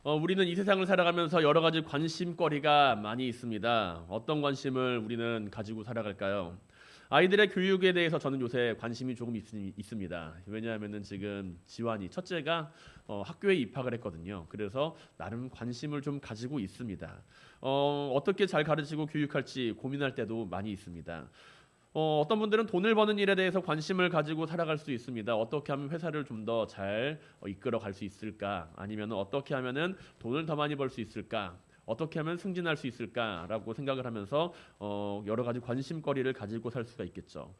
우리는 이 세상을 살아가면서 여러 가지 관심거리가 많이 있습니다. 어떤 관심을 우리는 가지고 살아갈까요? 아이들의 교육에 대해서 저는 요새 관심이 조금 있습니다. 왜냐하면은 지금 지환이 첫째가 학교에 입학을 했거든요. 그래서 나름 관심을 좀 가지고 있습니다. 어떻게 잘 가르치고 교육할지 고민할 때도 많이 있습니다. 어떤 분들은 돈을 버는 일에 대해서 관심을 가지고 살아갈 수 있습니다. 어떻게 하면 회사를 좀 더 잘 이끌어 갈 수 있을까? 아니면 어떻게 하면은 돈을 더 많이 벌 수 있을까? 어떻게 하면 승진할 수 있을까라고 생각을 하면서 여러 가지 관심거리를 가지고 살 수가 있겠죠.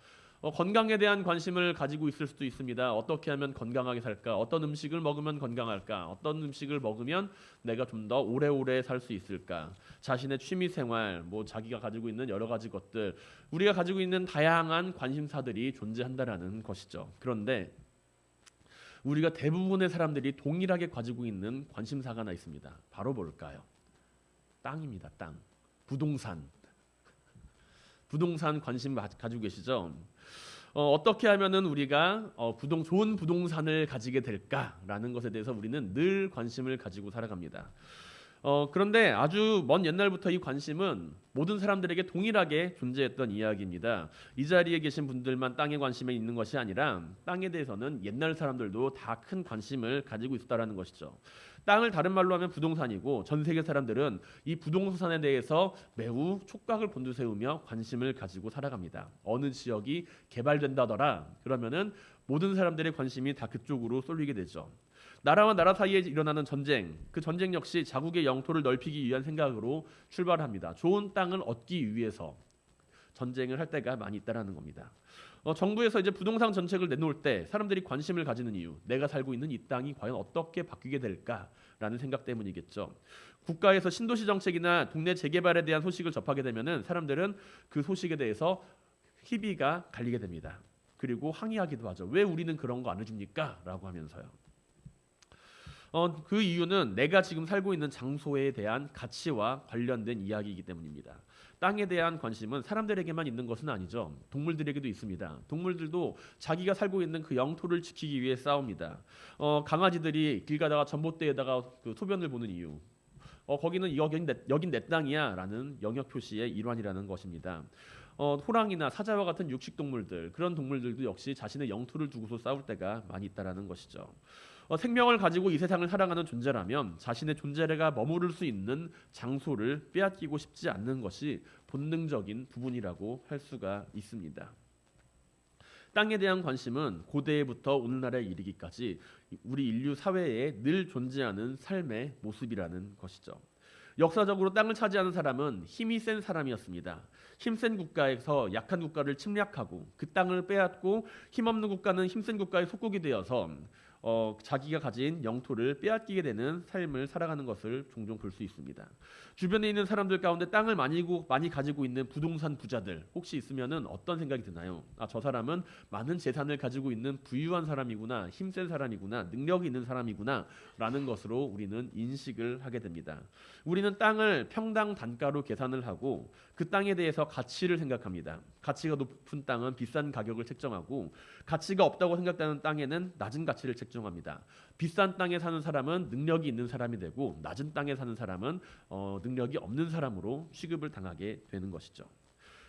건강에 대한 관심을 가지고 있을 수도 있습니다. 어떻게 하면 건강하게 살까? 어떤 음식을 먹으면 건강할까? 어떤 음식을 먹으면 내가 좀 더 오래오래 살 수 있을까? 자신의 취미 생활, 뭐 자기가 가지고 있는 여러 가지 것들, 우리가 가지고 있는 다양한 관심사들이 존재한다라는 것이죠. 그런데 우리가 대부분의 사람들이 동일하게 가지고 있는 관심사가 하나 있습니다. 바로 뭘까요? 땅입니다. 땅. 부동산. 부동산 관심 가지고 계시죠? 어떻게 하면은 우리가 좋은 부동산을 가지게 될까라는 것에 대해서 우리는 늘 관심을 가지고 살아갑니다. 그런데 아주 먼 옛날부터 이 관심은 모든 사람들에게 동일하게 존재했던 이야기입니다. 이 자리에 계신 분들만 땅에 관심이 있는 것이 아니라 땅에 대해서는 옛날 사람들도 다 큰 관심을 가지고 있었다라는 것이죠. 땅을 다른 말로 하면 부동산이고 전 세계 사람들은 이 부동산에 대해서 매우 촉각을 곤두세우며 관심을 가지고 살아갑니다. 어느 지역이 개발된다더라 그러면은 모든 사람들의 관심이 다 그쪽으로 쏠리게 되죠. 나라와 나라 사이에 일어나는 전쟁, 그 전쟁 역시 자국의 영토를 넓히기 위한 생각으로 출발합니다. 좋은 땅을 얻기 위해서 전쟁을 할 때가 많이 있다라는 겁니다. 정부에서 이제 부동산 정책을 내놓을 때 사람들이 관심을 가지는 이유, 내가 살고 있는 이 땅이 과연 어떻게 바뀌게 될까라는 생각 때문이겠죠. 국가에서 신도시 정책이나 동네 재개발에 대한 소식을 접하게 되면은 사람들은 그 소식에 대해서 희비가 갈리게 됩니다. 그리고 항의하기도 하죠. 왜 우리는 그런 거 안 해줍니까? 라고 하면서요. 그 이유는 내가 지금 살고 있는 장소에 대한 가치와 관련된 이야기이기 때문입니다. 땅에 대한 관심은 사람들에게만 있는 것은 아니죠. 동물들에게도 있습니다. 동물들도 자기가 살고 있는 그 영토를 지키기 위해 싸웁니다. 강아지들이 길 가다가 전봇대에다가 그 소변을 보는 이유. 거기는 여긴 내 땅이야라는 영역 표시의 일환이라는 것입니다. 호랑이나 사자와 같은 육식 동물들 그런 동물들도 역시 자신의 영토를 두고서 싸울 때가 많이 있다라는 것이죠. 생명을 가지고 이 세상을 살아가는 존재라면 자신의 존재가 머무를 수 있는 장소를 빼앗기고 싶지 않는 것이 본능적인 부분이라고 할 수가 있습니다. 땅에 대한 관심은 고대부터 오늘날에 이르기까지 우리 인류 사회에 늘 존재하는 삶의 모습이라는 것이죠. 역사적으로 땅을 차지하는 사람은 힘이 센 사람이었습니다. 힘센 국가에서 약한 국가를 침략하고 그 땅을 빼앗고 힘없는 국가는 힘센 국가의 속국이 되어서 자기가 가진 영토를 빼앗기게 되는 삶을 살아가는 것을 종종 볼 수 있습니다. 주변에 있는 사람들 가운데 땅을 많이 가지고 있는 부동산 부자들 혹시 있으면은 어떤 생각이 드나요? 저 사람은 많은 재산을 가지고 있는 부유한 사람이구나, 힘센 사람이구나, 능력이 있는 사람이구나 라는 것으로 우리는 인식을 하게 됩니다. 우리는 땅을 평당 단가로 계산을 하고 그 땅에 대해서 가치를 생각합니다. 가치가 높은 땅은 비싼 가격을 책정하고 가치가 없다고 생각되는 땅에는 낮은 가치를 책정합니다. 비싼 땅에 사는 사람은 능력이 있는 사람이 되고 낮은 땅에 사는 사람은 능력이 없는 사람으로 취급을 당하게 되는 것이죠.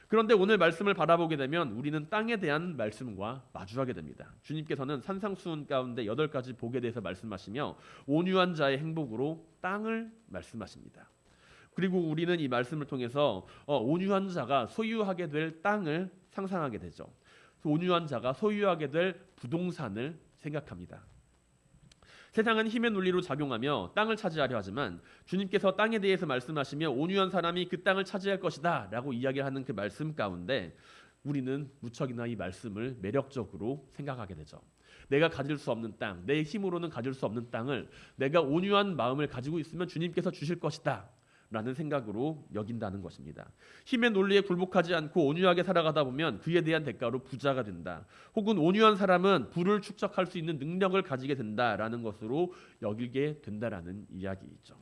그런데 오늘 말씀을 바라보게 되면 우리는 땅에 대한 말씀과 마주하게 됩니다. 주님께서는 산상수훈 가운데 8가지 복에 대해서 말씀하시며 온유한 자의 행복으로 땅을 말씀하십니다. 그리고 우리는 이 말씀을 통해서 온유한 자가 소유하게 될 땅을 상상하게 되죠. 온유한 자가 소유하게 될 부동산을 생각합니다. 세상은 힘의 논리로 작용하며 땅을 차지하려 하지만 주님께서 땅에 대해서 말씀하시며 온유한 사람이 그 땅을 차지할 것이다 라고 이야기하는 그 말씀 가운데 우리는 무척이나 이 말씀을 매력적으로 생각하게 되죠. 내가 가질 수 없는 땅, 내 힘으로는 가질 수 없는 땅을 내가 온유한 마음을 가지고 있으면 주님께서 주실 것이다 라는 생각으로 여긴다는 것입니다. 힘의 논리에 굴복하지 않고 온유하게 살아가다 보면 그에 대한 대가로 부자가 된다. 혹은 온유한 사람은 부를 축적할 수 있는 능력을 가지게 된다라는 것으로 여기게 된다라는 이야기이죠.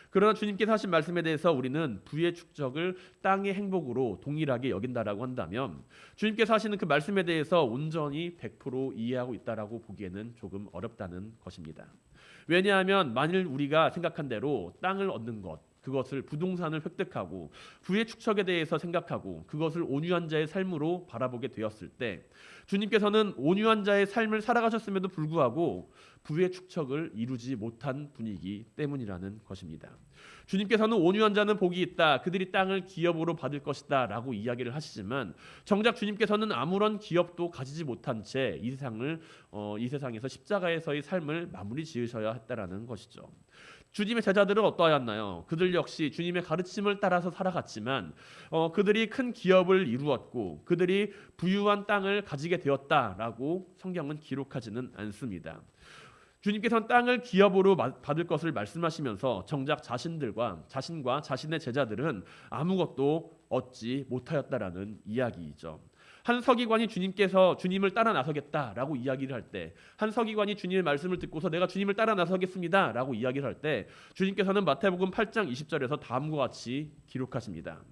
그러나 주님께서 하신 말씀에 대해서 우리는 부의 축적을 땅의 행복으로 동일하게 여긴다라고 한다면 주님께서 하시는 그 말씀에 대해서 온전히 100% 이해하고 있다라고 보기에는 조금 어렵다는 것입니다. 왜냐하면 만일 우리가 생각한 대로 땅을 얻는 것, 그것을 부동산을 획득하고 부의 축적에 대해서 생각하고 그것을 온유한 자의 삶으로 바라보게 되었을 때 주님께서는 온유한 자의 삶을 살아가셨음에도 불구하고 부의 축적을 이루지 못한 분이기 때문이라는 것입니다. 주님께서는 온유한 자는 복이 있다. 그들이 땅을 기업으로 받을 것이다 라고 이야기를 하시지만 정작 주님께서는 아무런 기업도 가지지 못한 채 이 세상에서 십자가에서의 삶을 마무리 지으셔야 했다라는 것이죠. 주님의 제자들은 어떠하였나요? 그들 역시 주님의 가르침을 따라서 살아갔지만 그들이 큰 기업을 이루었고 그들이 부유한 땅을 가지게 되었다라고 성경은 기록하지는 않습니다. 주님께서는 땅을 기업으로 받을 것을 말씀하시면서 정작 자신과 자신의 제자들은 아무것도 얻지 못하였다라는 이야기이죠. 한 서기관이 주님을 따라 나서겠다라고 이야기를 할 때, 한 서기관이 주님의 말씀을 듣고서 내가 주님을 따라 나서겠습니다라고 이야기를 할 때 주님께서는 마태복음 8장 20절에서 다음과 같이 기록하십니다.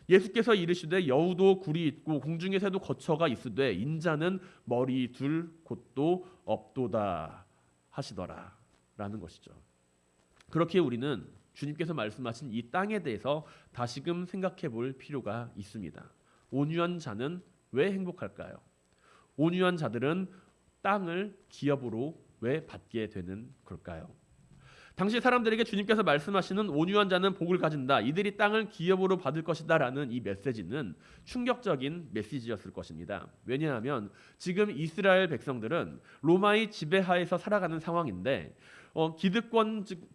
예수께서 이르시되 여우도 굴이 있고 공중의 새도 거처가 있으되 인자는 머리 둘 곳도 없도다 하시더라 라는 것이죠. 그렇게 우리는 주님께서 말씀하신 이 땅에 대해서 다시금 생각해 볼 필요가 있습니다. 온유한 자는 왜 행복할까요? 온유한 자들은 땅을 기업으로 왜 받게 되는 걸까요? 당시 사람들에게 주님께서 말씀하시는 온유한 자는 복을 가진다. 이들이 땅을 기업으로 받을 것이다 라는 이 메시지는 충격적인 메시지였을 것입니다. 왜냐하면 지금 이스라엘 백성들은 로마의 지배하에서 살아가는 상황인데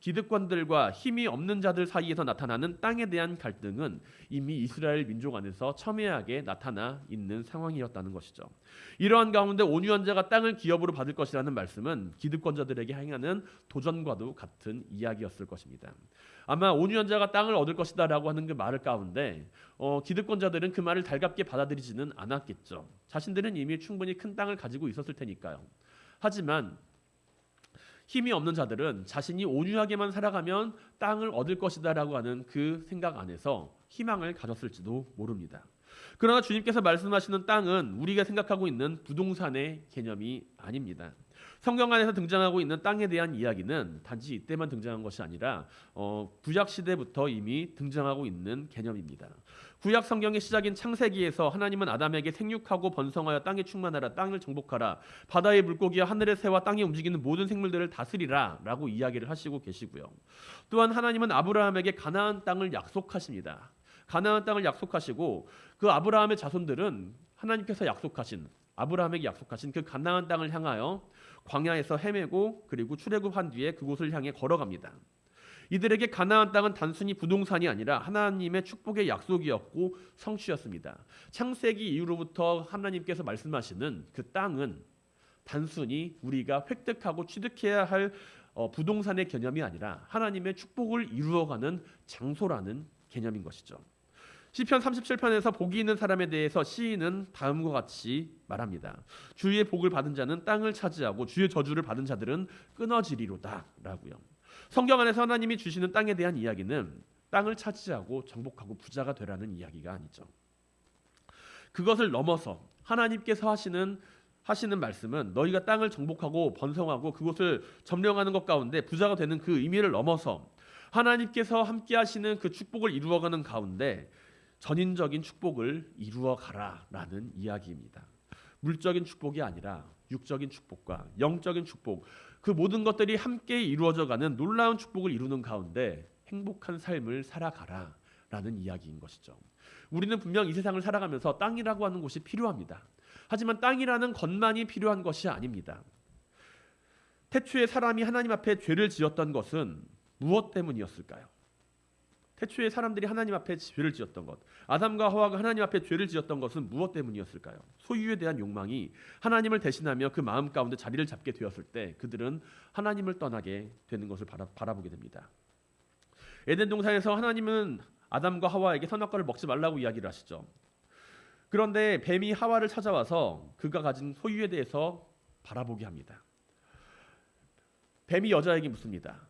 기득권들과 힘이 없는 자들 사이에서 나타나는 땅에 대한 갈등은 이미 이스라엘 민족 안에서 첨예하게 나타나 있는 상황이었다는 것이죠. 이러한 가운데 온유한 자가 땅을 기업으로 받을 것이라는 말씀은 기득권자들에게 행하는 도전과도 같은 이야기였을 것입니다. 아마 온유한 자가 땅을 얻을 것이다 라고 하는 그 말을 가운데 기득권자들은 그 말을 달갑게 받아들이지는 않았겠죠. 자신들은 이미 충분히 큰 땅을 가지고 있었을 테니까요. 하지만 힘이 없는 자들은 자신이 온유하게만 살아가면 땅을 얻을 것이다 라고 하는 그 생각 안에서 희망을 가졌을지도 모릅니다. 그러나 주님께서 말씀하시는 땅은 우리가 생각하고 있는 부동산의 개념이 아닙니다. 성경 안에서 등장하고 있는 땅에 대한 이야기는 단지 이때만 등장한 것이 아니라 구약 시대부터 이미 등장하고 있는 개념입니다. 구약 성경의 시작인 창세기에서 하나님은 아담에게 생육하고 번성하여 땅에 충만하라, 땅을 정복하라, 바다의 물고기와 하늘의 새와 땅에 움직이는 모든 생물들을 다스리라 라고 이야기를 하시고 계시고요. 또한 하나님은 아브라함에게 가나안 땅을 약속하십니다. 가나안 땅을 약속하시고 그 아브라함의 자손들은 하나님께서 아브라함에게 약속하신 그 가나안 땅을 향하여 광야에서 헤매고 그리고 출애굽한 뒤에 그곳을 향해 걸어갑니다. 이들에게 가나안 땅은 단순히 부동산이 아니라 하나님의 축복의 약속이었고 성취였습니다. 창세기 이후로부터 하나님께서 말씀하시는 그 땅은 단순히 우리가 획득하고 취득해야 할 부동산의 개념이 아니라 하나님의 축복을 이루어가는 장소라는 개념인 것이죠. 시편 37편에서 복이 있는 사람에 대해서 시인은 다음과 같이 말합니다. 주의 복을 받은 자는 땅을 차지하고 주의 저주를 받은 자들은 끊어지리로다 라고요. 성경 안에서 하나님이 주시는 땅에 대한 이야기는 땅을 차지하고 정복하고 부자가 되라는 이야기가 아니죠. 그것을 넘어서 하나님께서 하시는 말씀은 너희가 땅을 정복하고 번성하고 그곳을 점령하는 것 가운데 부자가 되는 그 의미를 넘어서 하나님께서 함께 하시는 그 축복을 이루어가는 가운데 전인적인 축복을 이루어가라라는 이야기입니다. 물적인 축복이 아니라 육적인 축복과 영적인 축복, 그 모든 것들이 함께 이루어져가는 놀라운 축복을 이루는 가운데 행복한 삶을 살아가라라는 이야기인 것이죠. 우리는 분명 이 세상을 살아가면서 땅이라고 하는 곳이 필요합니다. 하지만 땅이라는 것만이 필요한 것이 아닙니다. 태초에 사람이 하나님 앞에 죄를 지었던 것은 무엇 때문이었을까요? 태초에 사람들이 하나님 앞에 죄를 지었던 것, 아담과 하와가 하나님 앞에 죄를 지었던 것은 무엇 때문이었을까요? 소유에 대한 욕망이 하나님을 대신하며 그 마음 가운데 자리를 잡게 되었을 때 그들은 하나님을 떠나게 되는 것을 바라보게 됩니다. 에덴 동산에서 하나님은 아담과 하와에게 선악과를 먹지 말라고 이야기를 하시죠. 그런데 뱀이 하와를 찾아와서 그가 가진 소유에 대해서 바라보게 합니다. 뱀이 여자에게 묻습니다.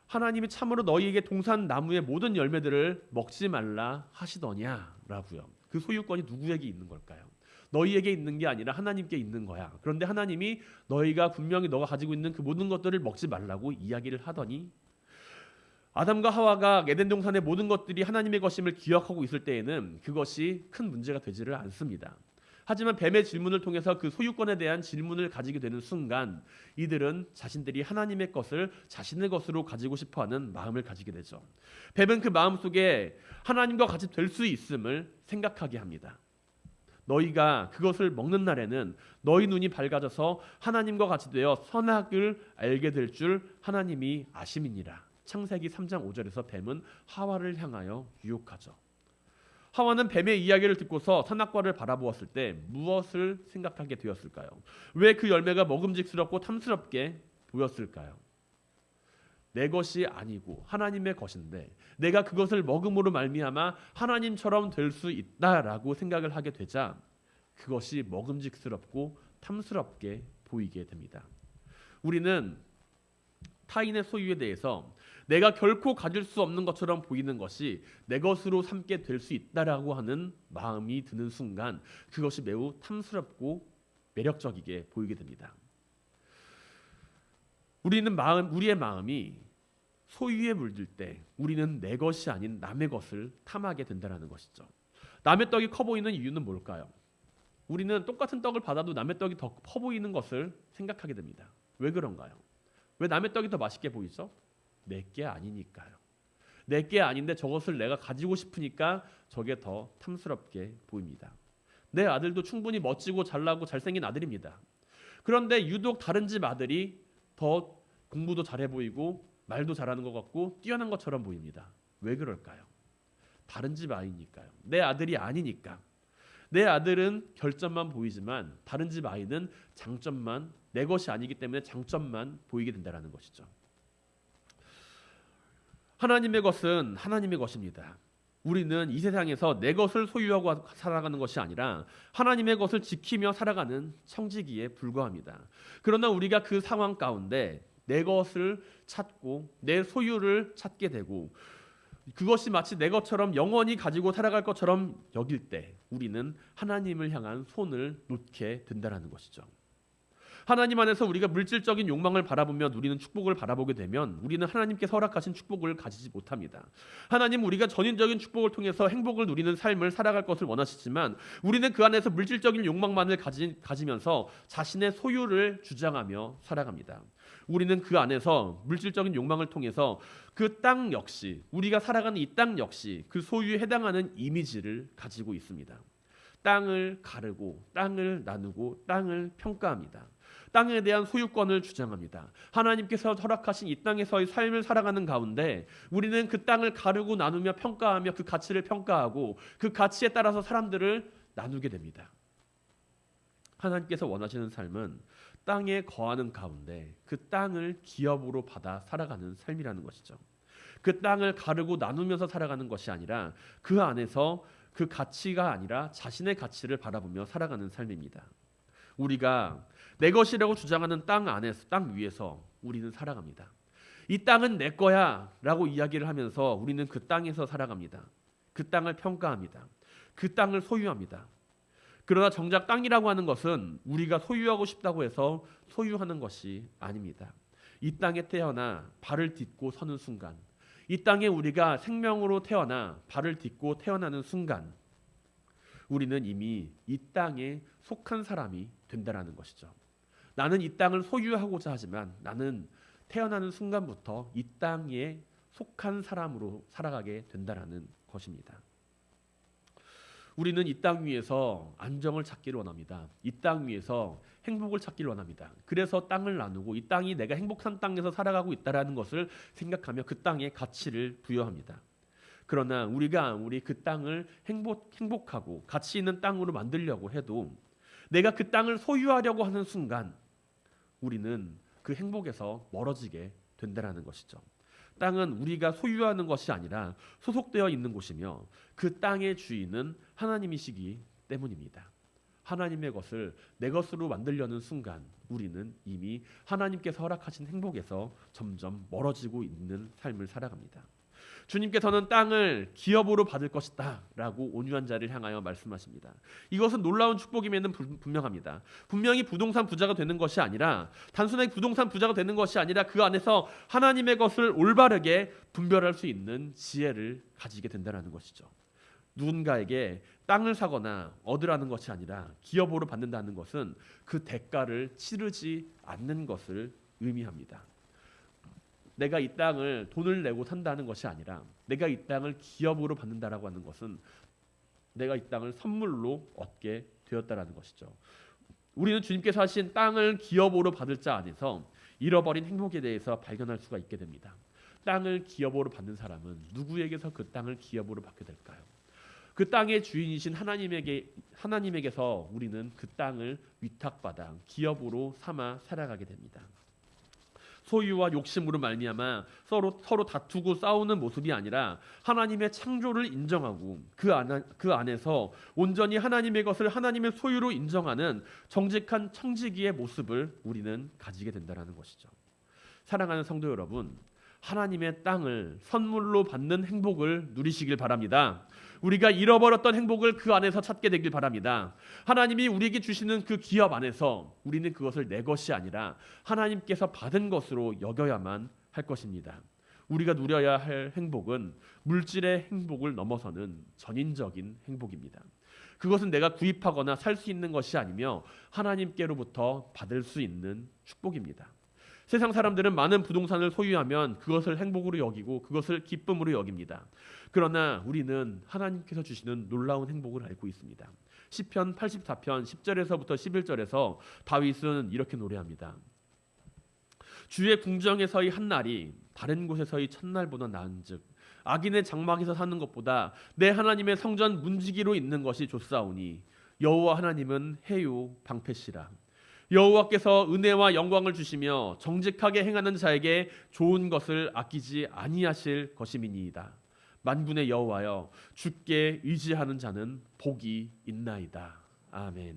하나님이 참으로 너희에게 동산 나무의 모든 열매들을 먹지 말라 하시더냐라고요. 그 소유권이 누구에게 있는 걸까요? 너희에게 있는 게 아니라 하나님께 있는 거야. 그런데 하나님이 너희가 분명히 너가 가지고 있는 그 모든 것들을 먹지 말라고 이야기를 하더니 아담과 하와가 에덴 동산의 모든 것들이 하나님의 것임을 기억하고 있을 때에는 그것이 큰 문제가 되지를 않습니다. 하지만 뱀의 질문을 통해서 그 소유권에 대한 질문을 가지게 되는 순간 이들은 자신들이 하나님의 것을 자신의 것으로 가지고 싶어하는 마음을 가지게 되죠. 뱀은 그 마음속에 하나님과 같이 될 수 있음을 생각하게 합니다. 너희가 그것을 먹는 날에는 너희 눈이 밝아져서 하나님과 같이 되어 선악을 알게 될 줄 하나님이 아심이니라. 창세기 3장 5절에서 뱀은 하와를 향하여 유혹하죠. 하와는 뱀의 이야기를 듣고서 선악과를 바라보았을 때 무엇을 생각하게 되었을까요? 왜 그 열매가 먹음직스럽고 탐스럽게 보였을까요? 내 것이 아니고 하나님의 것인데 내가 그것을 먹음으로 말미암아 하나님처럼 될 수 있다라고 생각을 하게 되자 그것이 먹음직스럽고 탐스럽게 보이게 됩니다. 우리는 타인의 소유에 대해서 내가 결코 가질 수 없는 것처럼 보이는 것이 내 것으로 삼게 될 수 있다라고 하는 마음이 드는 순간 그것이 매우 탐스럽고 매력적이게 보이게 됩니다. 우리의 마음이 소유에 물들 때 우리는 내 것이 아닌 남의 것을 탐하게 된다는 것이죠. 남의 떡이 커 보이는 이유는 뭘까요? 우리는 똑같은 떡을 받아도 남의 떡이 더 커 보이는 것을 생각하게 됩니다. 왜 그런가요? 왜 남의 떡이 더 맛있게 보이죠? 내게 아니니까요. 내게 아닌데 저것을 내가 가지고 싶으니까 저게 더 탐스럽게 보입니다. 내 아들도 충분히 멋지고 잘나고 잘생긴 아들입니다. 그런데 유독 다른 집 아들이 더 공부도 잘해 보이고 말도 잘하는 것 같고 뛰어난 것처럼 보입니다. 왜 그럴까요? 다른 집 아이니까요. 내 아들이 아니니까. 내 아들은 결점만 보이지만 다른 집 아이는 장점만, 내 것이 아니기 때문에 장점만 보이게 된다는 것이죠. 하나님의 것은 하나님의 것입니다. 우리는 이 세상에서 내 것을 소유하고 살아가는 것이 아니라 하나님의 것을 지키며 살아가는 청지기에 불과합니다. 그러나 우리가 그 상황 가운데 내 것을 찾고 내 소유를 찾게 되고 그것이 마치 내 것처럼 영원히 가지고 살아갈 것처럼 여길 때 우리는 하나님을 향한 손을 놓게 된다는 것이죠. 하나님 안에서 우리가 물질적인 욕망을 바라보며 누리는 축복을 바라보게 되면 우리는 하나님께서 허락하신 축복을 가지지 못합니다. 하나님 우리가 전인적인 축복을 통해서 행복을 누리는 삶을 살아갈 것을 원하시지만 우리는 그 안에서 물질적인 욕망만을 가지면서 자신의 소유를 주장하며 살아갑니다. 우리는 그 안에서 물질적인 욕망을 통해서 그 땅 역시 우리가 살아가는 이 땅 역시 그 소유에 해당하는 이미지를 가지고 있습니다. 땅을 가르고 땅을 나누고 땅을 평가합니다. 땅에 대한 소유권을 주장합니다. 하나님께서 허락하신 이 땅에서의 삶을 살아가는 가운데 우리는 그 땅을 가르고 나누며 평가하며 그 가치를 평가하고 그 가치에 따라서 사람들을 나누게 됩니다. 하나님께서 원하시는 삶은 땅에 거하는 가운데 그 땅을 기업으로 받아 살아가는 삶이라는 것이죠. 그 땅을 가르고 나누면서 살아가는 것이 아니라 그 안에서 그 가치가 아니라 자신의 가치를 바라보며 살아가는 삶입니다. 우리가 내 것이라고 주장하는 땅 안에서, 땅 위에서 우리는 살아갑니다. 이 땅은 내 거야 라고 이야기를 하면서 우리는 그 땅에서 살아갑니다. 그 땅을 평가합니다. 그 땅을 소유합니다. 그러나 정작 땅이라고 하는 것은 우리가 소유하고 싶다고 해서 소유하는 것이 아닙니다. 이 땅에 태어나 발을 딛고 서는 순간, 이 땅에 우리가 생명으로 태어나 발을 딛고 태어나는 순간 우리는 이미 이 땅에 속한 사람이 된다는 것이죠. 나는 이 땅을 소유하고자 하지만 나는 태어나는 순간부터 이 땅에 속한 사람으로 살아가게 된다는 것입니다. 우리는 이 땅 위에서 안정을 찾기를 원합니다. 이 땅 위에서 행복을 찾기를 원합니다. 그래서 땅을 나누고 이 땅이 내가 행복한 땅에서 살아가고 있다는 것을 생각하며 그 땅에 가치를 부여합니다. 그러나 우리가 아무리 그 땅을 행복하고 가치 있는 땅으로 만들려고 해도 내가 그 땅을 소유하려고 하는 순간 우리는 그 행복에서 멀어지게 된다는 것이죠. 땅은 우리가 소유하는 것이 아니라 소속되어 있는 곳이며 그 땅의 주인은 하나님이시기 때문입니다. 하나님의 것을 내 것으로 만들려는 순간 우리는 이미 하나님께서 허락하신 행복에서 점점 멀어지고 있는 삶을 살아갑니다. 주님께서는 땅을 기업으로 받을 것이다 라고 온유한 자를 향하여 말씀하십니다. 이것은 놀라운 축복임에는 분명합니다. 분명히 부동산 부자가 되는 것이 아니라, 단순하게 부동산 부자가 되는 것이 아니라 그 안에서 하나님의 것을 올바르게 분별할 수 있는 지혜를 가지게 된다는 것이죠. 누군가에게 땅을 사거나 얻으라는 것이 아니라 기업으로 받는다는 것은 그 대가를 치르지 않는 것을 의미합니다. 내가 이 땅을 돈을 내고 산다는 것이 아니라 내가 이 땅을 기업으로 받는다라고 하는 것은 내가 이 땅을 선물로 얻게 되었다라는 것이죠. 우리는 주님께서 하신 땅을 기업으로 받을 자 안에서 잃어버린 행복에 대해서 발견할 수가 있게 됩니다. 땅을 기업으로 받는 사람은 누구에게서 그 땅을 기업으로 받게 될까요? 그 땅의 주인이신 하나님에게서 우리는 그 땅을 위탁받아 기업으로 삼아 살아가게 됩니다. 소유와 욕심으로 말미암아 서로 다투고 싸우는 모습이 아니라 하나님의 창조를 인정하고 그 안에서 온전히 하나님의 것을 하나님의 소유로 인정하는 정직한 청지기의 모습을 우리는 가지게 된다는 것이죠. 사랑하는 성도 여러분, 하나님의 땅을 선물로 받는 행복을 누리시길 바랍니다. 우리가 잃어버렸던 행복을 그 안에서 찾게 되길 바랍니다. 하나님이 우리에게 주시는 그 기업 안에서 우리는 그것을 내 것이 아니라 하나님께서 받은 것으로 여겨야만 할 것입니다. 우리가 누려야 할 행복은 물질의 행복을 넘어서는 전인적인 행복입니다. 그것은 내가 구입하거나 살 수 있는 것이 아니며 하나님께로부터 받을 수 있는 축복입니다. 세상 사람들은 많은 부동산을 소유하면 그것을 행복으로 여기고 그것을 기쁨으로 여깁니다. 그러나 우리는 하나님께서 주시는 놀라운 행복을 알고 있습니다. 시편 84편 10절에서부터 11절에서 다윗은 이렇게 노래합니다. 주의 궁정에서의 한 날이 다른 곳에서의 첫날보다 나은즉 악인의 장막에서 사는 것보다 내 하나님의 성전 문지기로 있는 것이 좋사오니 여호와 하나님은 해요 방패시라. 여호와께서 은혜와 영광을 주시며 정직하게 행하는 자에게 좋은 것을 아끼지 아니하실 것임이니이다. 만군의 여호와여, 주께 의지하는 자는 복이 있나이다. 아멘.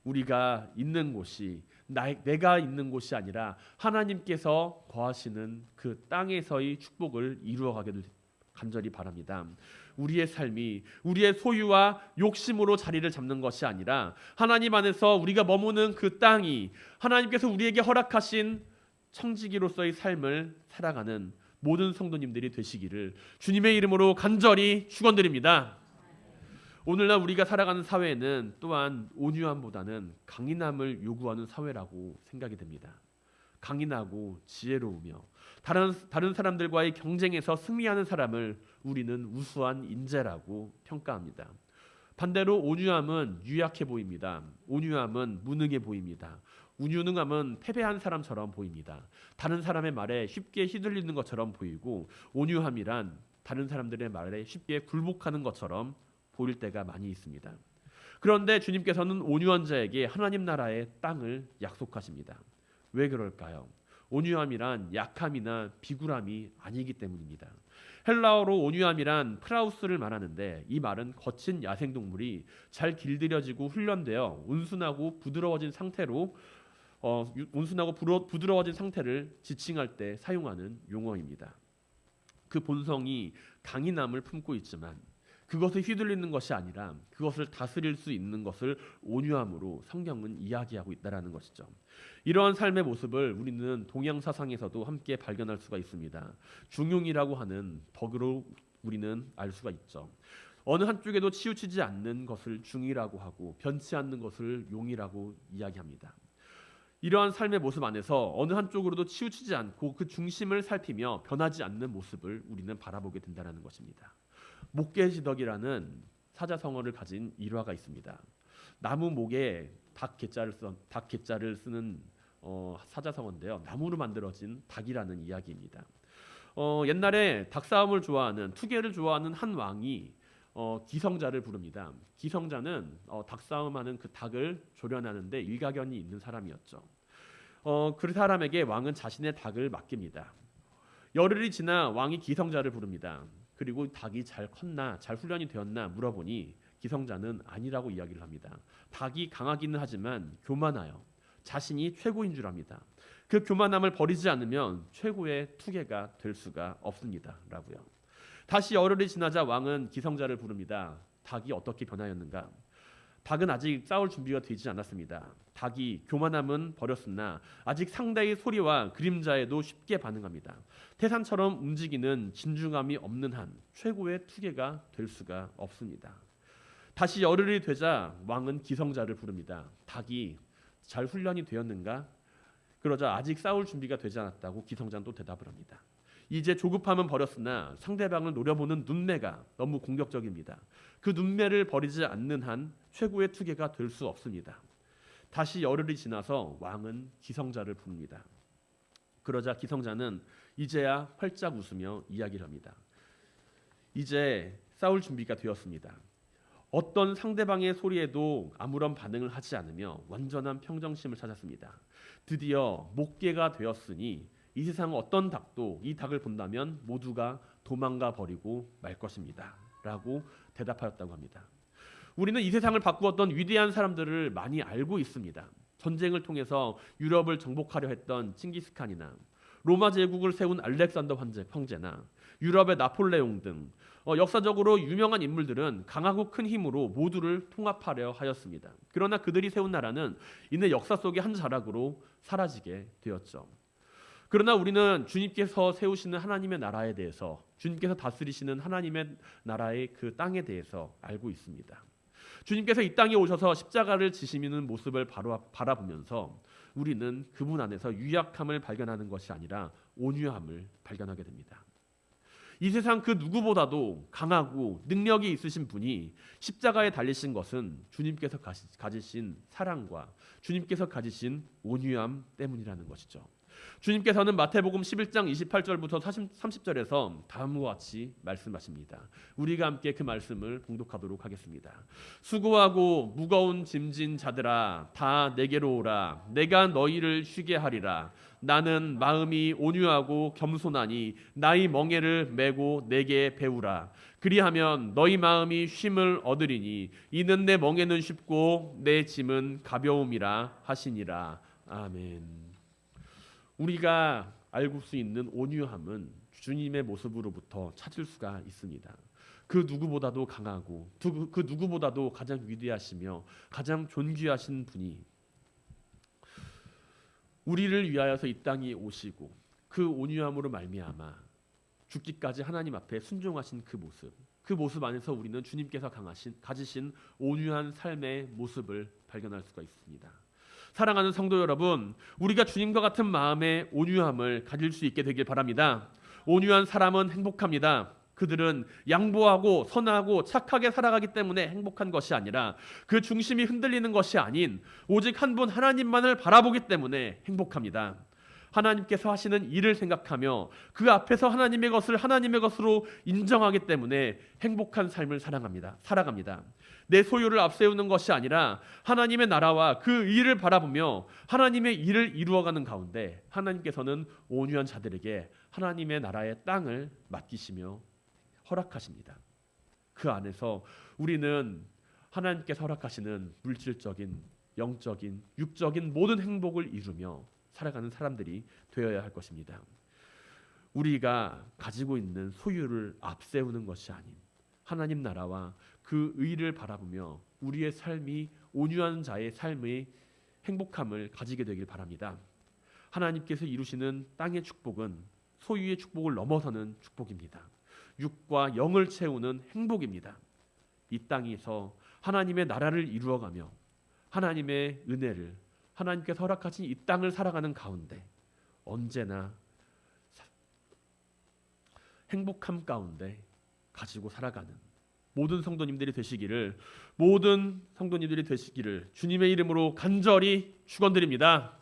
우리가 있는 곳이 내가 있는 곳이 아니라 하나님께서 거하시는 그 땅에서의 축복을 이루어가기를 간절히 바랍니다. 우리의 삶이 우리의 소유와 욕심으로 자리를 잡는 것이 아니라 하나님 안에서 우리가 머무는 그 땅이 하나님께서 우리에게 허락하신 청지기로서의 삶을 살아가는 모든 성도님들이 되시기를 주님의 이름으로 간절히 축원드립니다. 오늘날 우리가 살아가는 사회는 또한 온유함보다는 강인함을 요구하는 사회라고 생각이 됩니다. 강인하고 지혜로우며 다른 사람들과의 경쟁에서 승리하는 사람을 우리는 우수한 인재라고 평가합니다. 반대로 온유함은 유약해 보입니다. 온유함은 무능해 보입니다. 무능함은 패배한 사람처럼 보입니다. 다른 사람의 말에 쉽게 휘둘리는 것처럼 보이고, 온유함이란 다른 사람들의 말에 쉽게 굴복하는 것처럼 보일 때가 많이 있습니다. 그런데 주님께서는 온유한 자에게 하나님 나라의 땅을 약속하십니다. 왜 그럴까요? 온유함이란 약함이나 비굴함이 아니기 때문입니다. 헬라어로 온유함이란 프라우스를 말하는데, 이 말은 거친 야생동물이 잘 길들여지고 훈련되어 온순하고 부드러워진 상태를 지칭할 때 사용하는 용어입니다. 그 본성이 강인함을 품고 있지만 그것을 휘둘리는 것이 아니라 그것을 다스릴 수 있는 것을 온유함으로 성경은 이야기하고 있다는 것이죠. 이러한 삶의 모습을 우리는 동양 사상에서도 함께 발견할 수가 있습니다. 중용이라고 하는 덕으로 우리는 알 수가 있죠. 어느 한쪽에도 치우치지 않는 것을 중이라고 하고 변치 않는 것을 용이라고 이야기합니다. 이러한 삶의 모습 안에서 어느 한쪽으로도 치우치지 않고 그 중심을 살피며 변하지 않는 모습을 우리는 바라보게 된다는 것입니다. 목계지덕이라는 사자성어를 가진 일화가 있습니다. 나무 목에 닭개자를 쓰는 사자성어인데요. 나무로 만들어진 닭이라는 이야기입니다. 옛날에 닭싸움을 좋아하는, 투개를 좋아하는 한 왕이 기성자를 부릅니다. 기성자는 닭싸움하는 그 닭을 조련하는데 일가견이 있는 사람이었죠. 그 사람에게 왕은 자신의 닭을 맡깁니다. 열흘이 지나 왕이 기성자를 부릅니다. 그리고 닭이 잘 컸나, 잘 훈련이 되었나 물어보니 기성자는 아니라고 이야기를 합니다. 닭이 강하기는 하지만 교만하여 자신이 최고인 줄 압니다. 그 교만함을 버리지 않으면 최고의 투개가 될 수가 없습니다라고요. 다시 열흘이 지나자 왕은 기성자를 부릅니다. 닭이 어떻게 변하였는가? 닭은 아직 싸울 준비가 되지 않았습니다. 닭이 교만함은 버렸으나 아직 상대의 소리와 그림자에도 쉽게 반응합니다. 태산처럼 움직이는 진중함이 없는 한 최고의 투개가 될 수가 없습니다. 다시 열흘이 되자 왕은 기성자를 부릅니다. 닭이 잘 훈련이 되었는가? 그러자 아직 싸울 준비가 되지 않았다고 기성자는 또 대답을 합니다. 이제 조급함은 버렸으나 상대방을 노려보는 눈매가 너무 공격적입니다. 그 눈매를 버리지 않는 한 최고의 투개가 될 수 없습니다. 다시 열흘이 지나서 왕은 기성자를 부릅니다. 그러자 기성자는 이제야 활짝 웃으며 이야기를 합니다. 이제 싸울 준비가 되었습니다. 어떤 상대방의 소리에도 아무런 반응을 하지 않으며 완전한 평정심을 찾았습니다. 드디어 목계가 되었으니 이 세상 어떤 닭도 이 닭을 본다면 모두가 도망가 버리고 말 것입니다. 라고 대답하였다고 합니다. 우리는 이 세상을 바꾸었던 위대한 사람들을 많이 알고 있습니다. 전쟁을 통해서 유럽을 정복하려 했던 칭기스칸이나 로마 제국을 세운 알렉산더 황제나 유럽의 나폴레옹 등 역사적으로 유명한 인물들은 강하고 큰 힘으로 모두를 통합하려 하였습니다. 그러나 그들이 세운 나라는 이내 역사 속의 한 자락으로 사라지게 되었죠. 그러나 우리는 주님께서 세우시는 하나님의 나라에 대해서, 주님께서 다스리시는 하나님의 나라의 그 땅에 대해서 알고 있습니다. 주님께서 이 땅에 오셔서 십자가를 지시는 모습을 바라보면서 우리는 그분 안에서 유약함을 발견하는 것이 아니라 온유함을 발견하게 됩니다. 이 세상 그 누구보다도 강하고 능력이 있으신 분이 십자가에 달리신 것은 주님께서 가지신 사랑과 주님께서 가지신 온유함 때문이라는 것이죠. 주님께서는 마태복음 11장 28절부터 30절에서 다음과 같이 말씀하십니다. 우리가 함께 그 말씀을 봉독하도록 하겠습니다. 수고하고 무거운 짐진 자들아 다 내게로 오라. 내가 너희를 쉬게 하리라. 나는 마음이 온유하고 겸손하니 나의 멍에를 메고 내게 배우라. 그리하면 너희 마음이 쉼을 얻으리니 이는 내 멍에는 쉽고 내 짐은 가벼움이라 하시니라. 아멘. 우리가 알고 수 있는 온유함은 주님의 모습으로부터 찾을 수가 있습니다. 그 누구보다도 강하고 그 누구보다도 가장 위대하시며 가장 존귀하신 분이 우리를 위하여서 이 땅에 오시고 그 온유함으로 말미암아 죽기까지 하나님 앞에 순종하신 그 모습 안에서 우리는 주님께서 가지신 온유한 삶의 모습을 발견할 수가 있습니다. 사랑하는 성도 여러분, 우리가 주님과 같은 마음의 온유함을 가질 수 있게 되길 바랍니다. 온유한 사람은 행복합니다. 그들은 양보하고 선하고 착하게 살아가기 때문에 행복한 것이 아니라 그 중심이 흔들리는 것이 아닌 오직 한 분 하나님만을 바라보기 때문에 행복합니다. 하나님께서 하시는 일을 생각하며 그 앞에서 하나님의 것을 하나님의 것으로 인정하기 때문에 행복한 삶을 살아갑니다. 내 소유를 앞세우는 것이 아니라 하나님의 나라와 그 일을 바라보며 하나님의 일을 이루어가는 가운데 하나님께서는 온유한 자들에게 하나님의 나라의 땅을 맡기시며 허락하십니다. 그 안에서 우리는 하나님께서 허락하시는 물질적인, 영적인, 육적인 모든 행복을 이루며 살아가는 사람들이 되어야 할 것입니다. 우리가 가지고 있는 소유를 앞세우는 것이 아닌 하나님 나라와 그 의를 바라보며 우리의 삶이 온유한 자의 삶의 행복함을 가지게 되길 바랍니다. 하나님께서 이루시는 땅의 축복은 소유의 축복을 넘어서는 축복입니다. 육과 영을 채우는 행복입니다. 이 땅에서 하나님의 나라를 이루어가며 하나님의 은혜를 하나님께서 허락하신 이 땅을 살아가는 가운데 언제나 행복함 가운데 가지고 살아가는 모든 성도님들이 되시기를 주님의 이름으로 간절히 축원드립니다.